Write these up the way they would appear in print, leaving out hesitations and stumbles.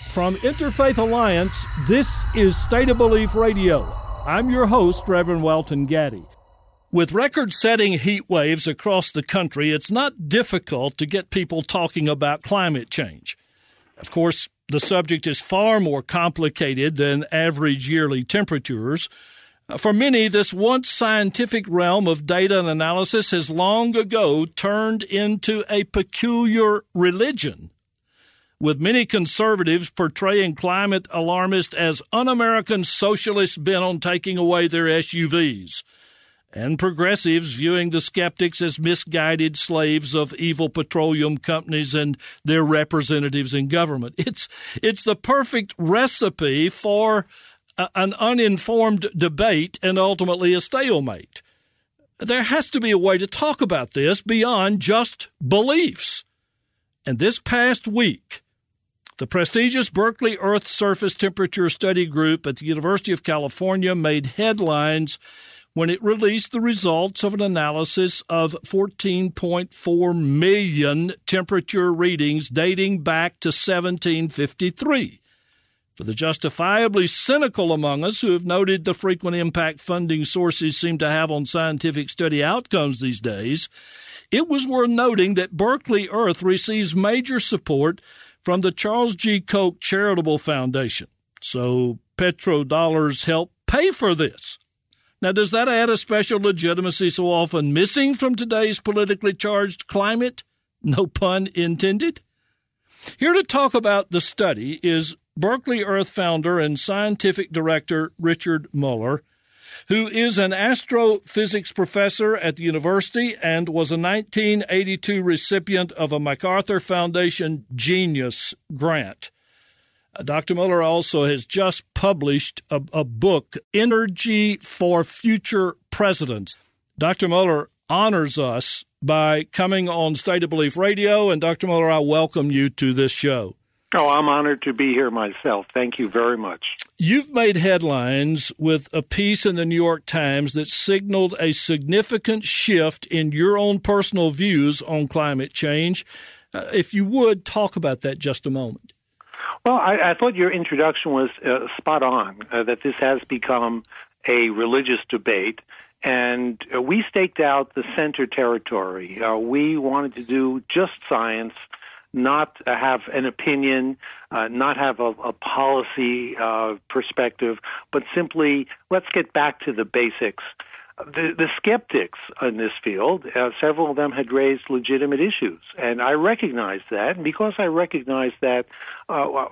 From Interfaith Alliance, this is State of Belief Radio. I'm your host, Reverend Welton Gaddy. With record-setting heat waves across the country, it's not difficult to get people talking about climate change. Of course, the subject is far more complicated than average yearly temperatures. For many, this once scientific realm of data and analysis has long ago turned into a peculiar religion, with many conservatives portraying climate alarmists as un-American socialists bent on taking away their SUVs, and progressives viewing the skeptics as misguided slaves of evil petroleum companies and their representatives in government. It's the perfect recipe for an uninformed debate and ultimately a stalemate. There has to be a way to talk about this beyond just beliefs. And this past week, the prestigious Berkeley Earth Surface Temperature Study Group at the University of California made headlines when it released the results of an analysis of 14.4 million temperature readings dating back to 1753. For the justifiably cynical among us who have noted the frequent impact funding sources seem to have on scientific study outcomes these days, it was worth noting that Berkeley Earth receives major support from the Charles G. Koch Charitable Foundation. So petrodollars help pay for this. Now, does that add a special legitimacy so often missing from today's politically charged climate? No pun intended. Here to talk about the study is Berkeley Earth founder and scientific director Richard Muller, who is an astrophysics professor at the university and was a 1982 recipient of a MacArthur Foundation Genius Grant. Dr. Muller also has just published a book, Energy for Future Presidents. Dr. Muller honors us by coming on State of Belief Radio, and Dr. Muller, I welcome you to this show. Oh, I'm honored to be here myself. Thank you very much. You've made headlines with a piece in the New York Times that signaled a significant shift in your own personal views on climate change. If you would, talk about that just a moment. Well, I thought your introduction was spot on, that this has become a religious debate. And we staked out the center territory. We wanted to do just science, not have an opinion, not have a policy perspective, but simply let's get back to the basics. The skeptics in this field, several of them had raised legitimate issues, and I recognize that. And because I recognize that,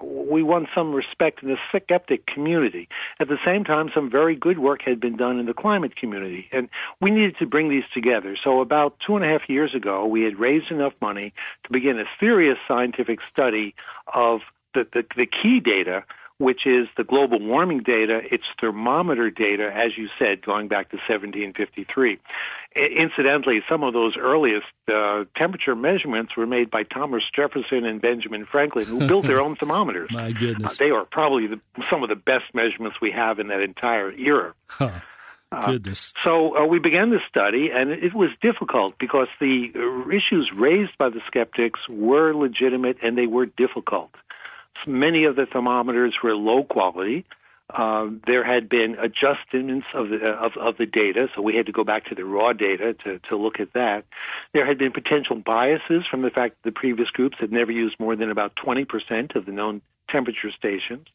we won some respect in the skeptic community. At the same time, some very good work had been done in the climate community, and we needed to bring these together. So about 2.5 years ago, we had raised enough money to begin a serious scientific study of the key data, which is the global warming data, its thermometer data, as you said, going back to 1753. Incidentally, some of those earliest temperature measurements were made by Thomas Jefferson and Benjamin Franklin, who built their own thermometers. My goodness. They are probably some of the best measurements we have in that entire era. Huh. Goodness. So we began the study, and it was difficult because the issues raised by the skeptics were legitimate and they were difficult. Many of the thermometers were low quality. There had been adjustments of the data, so we had to go back to the raw data to look at that. There had been potential biases from the fact that the previous groups had never used more than about 20% of the known temperature stations.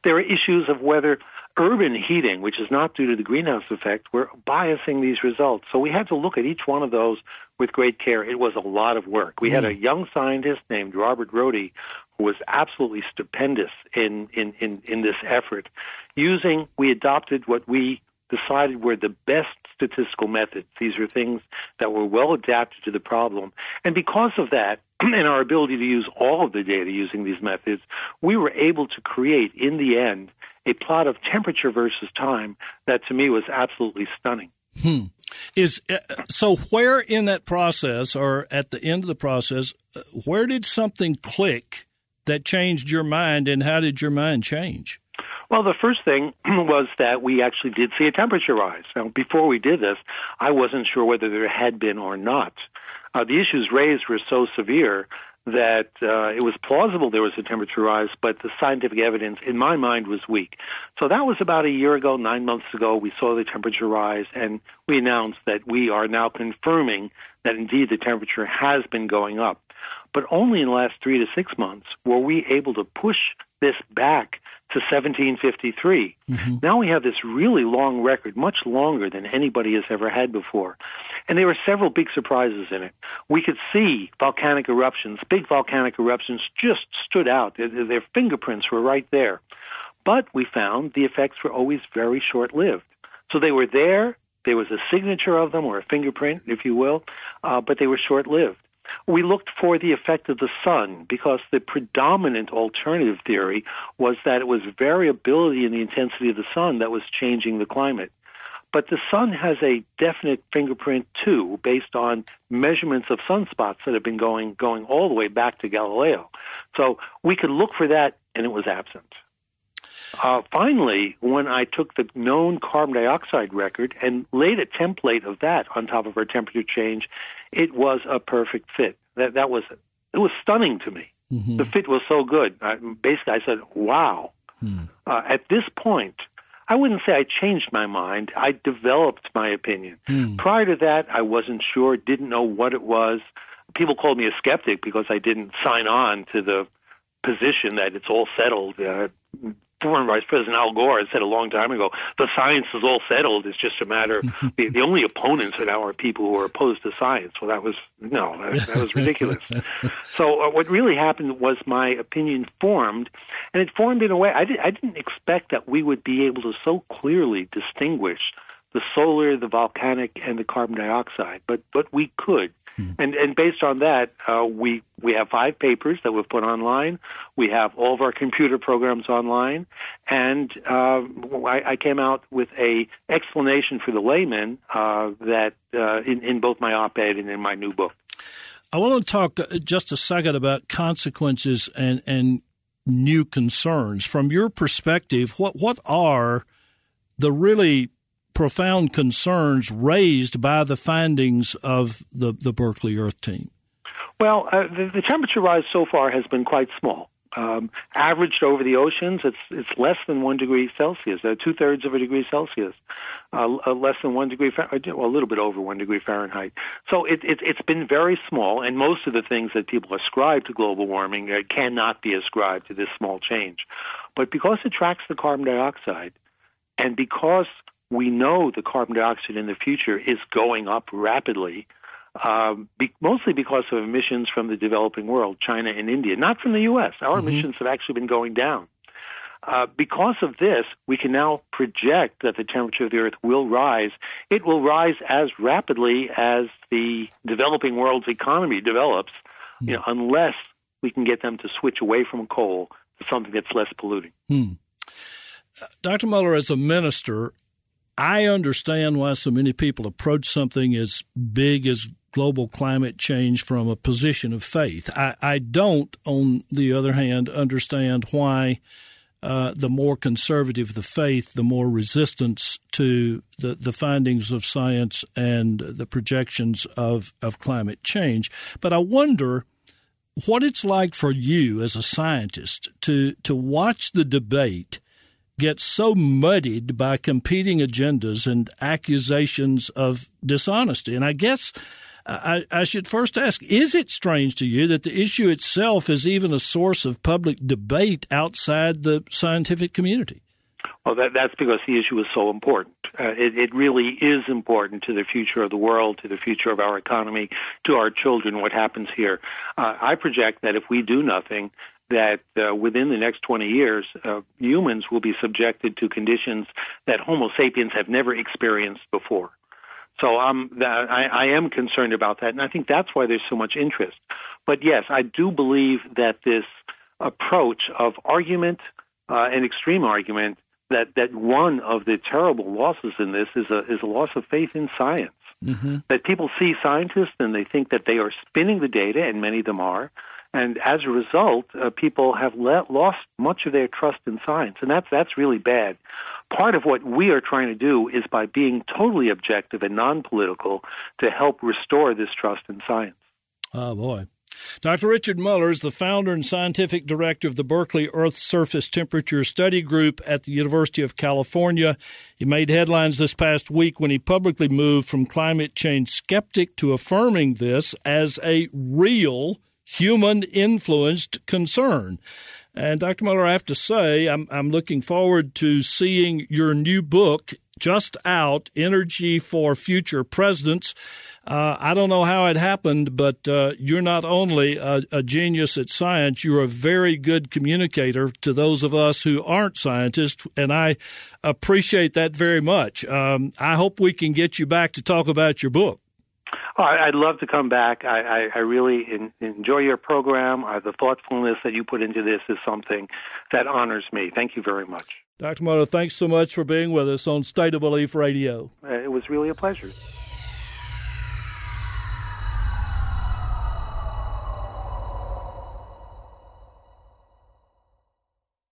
There were issues of whether urban heating, which is not due to the greenhouse effect, were biasing these results. So we had to look at each one of those with great care. It was a lot of work. We had a young scientist named Robert Rohde who was absolutely stupendous in this effort. We adopted what we decided were the best statistical methods. These are things that were well adapted to the problem. And because of that, and our ability to use all of the data using these methods, we were able to create, in the end, a plot of temperature versus time that, to me, was absolutely stunning. So where in that process, or at the end of the process, where did something click that changed your mind, and how did your mind change? Well, the first thing was that we actually did see a temperature rise. Now, before we did this, I wasn't sure whether there had been or not. The issues raised were so severe that it was plausible there was a temperature rise, but the scientific evidence, in my mind, was weak. So that was about a year ago, 9 months ago. We saw the temperature rise, and we announced that we are now confirming that indeed the temperature has been going up. But only in the last 3 to 6 months were we able to push this back to 1753. Now we have this really long record, much longer than anybody has ever had before. And there were several big surprises in it. We could see volcanic eruptions, big volcanic eruptions just stood out. Their fingerprints were right there. But we found the effects were always very short-lived. So they were there. There was a signature of them, or a fingerprint, if you will, but they were short-lived. We looked for the effect of the sun because the predominant alternative theory was that it was variability in the intensity of the sun that was changing the climate. But the sun has a definite fingerprint, too, based on measurements of sunspots that have been going all the way back to Galileo. So we could look for that, and it was absent. Finally, when I took the known carbon dioxide record and laid a template of that on top of our temperature change, it was a perfect fit. It was stunning to me. The fit was so good. Basically, I said, wow. At this point, I wouldn't say I changed my mind. I developed my opinion. Prior to that, I wasn't sure, didn't know what it was. People called me a skeptic because I didn't sign on to the position that it's all settled. Former Vice President Al Gore had said a long time ago, the science is all settled. It's just a matter, the only opponents now are people who are opposed to science. Well, that was ridiculous. So what really happened was my opinion formed, and it formed in a way I didn't expect that we would be able to so clearly distinguish the solar, the volcanic, and the carbon dioxide, but we could. And based on that, we have 5 papers that we've put online. We have all of our computer programs online, and I came out with a explanation for the layman that in both my op-ed and in my new book. I want to talk just a second about consequences and new concerns. From your perspective, what are the really profound concerns raised by the findings of the Berkeley Earth team? Well, the temperature rise so far has been quite small. Averaged over the oceans, it's less than 1 degree Celsius, 2/3 of a degree Celsius, less than 1 degree, a little bit over 1 degree Fahrenheit. So it's been very small, and most of the things that people ascribe to global warming cannot be ascribed to this small change. But because it tracks the carbon dioxide, and because we know the carbon dioxide in the future is going up rapidly, mostly because of emissions from the developing world, China and India, not from the U.S. Our emissions have actually been going down. Because of this, we can now project that the temperature of the Earth will rise. It will rise as rapidly as the developing world's economy develops, unless we can get them to switch away from coal to something that's less polluting. Dr. Muller, as a minister, I understand why so many people approach something as big as global climate change from a position of faith. I don't, on the other hand, understand why the more conservative the faith, the more resistance to the findings of science and the projections of climate change. But I wonder what it's like for you as a scientist to watch the debate get so muddied by competing agendas and accusations of dishonesty. And I guess I should first ask, is it strange to you that the issue itself is even a source of public debate outside the scientific community? Well, that's because the issue is so important. It really is important to the future of the world, to the future of our economy, to our children, what happens here. I project that if we do nothing, that within the next 20 years, humans will be subjected to conditions that Homo sapiens have never experienced before. So I am concerned about that, and I think that's why there's so much interest. But yes, I do believe that this approach of argument and extreme argument, that one of the terrible losses in this is a loss of faith in science. That people see scientists and they think that they are spinning the data, and many of them are. And as a result, people have lost much of their trust in science, and that's really bad. Part of what we are trying to do is by being totally objective and non-political to help restore this trust in science. Oh, boy. Dr. Richard Muller is the founder and scientific director of the Berkeley Earth Surface Temperature Study Group at the University of California. He made headlines this past week when he publicly moved from climate change skeptic to affirming this as a real human-influenced concern. And Dr. Muller, I have to say, I'm looking forward to seeing your new book just out, Energy for Future Presidents. I don't know how it happened, but you're not only a genius at science, you're a very good communicator to those of us who aren't scientists, and I appreciate that very much. I hope we can get you back to talk about your book. Oh, I'd love to come back. I really enjoy your program. The thoughtfulness that you put into this is something that honors me. Thank you very much. Dr. Muller, thanks so much for being with us on State of Belief Radio. It was really a pleasure.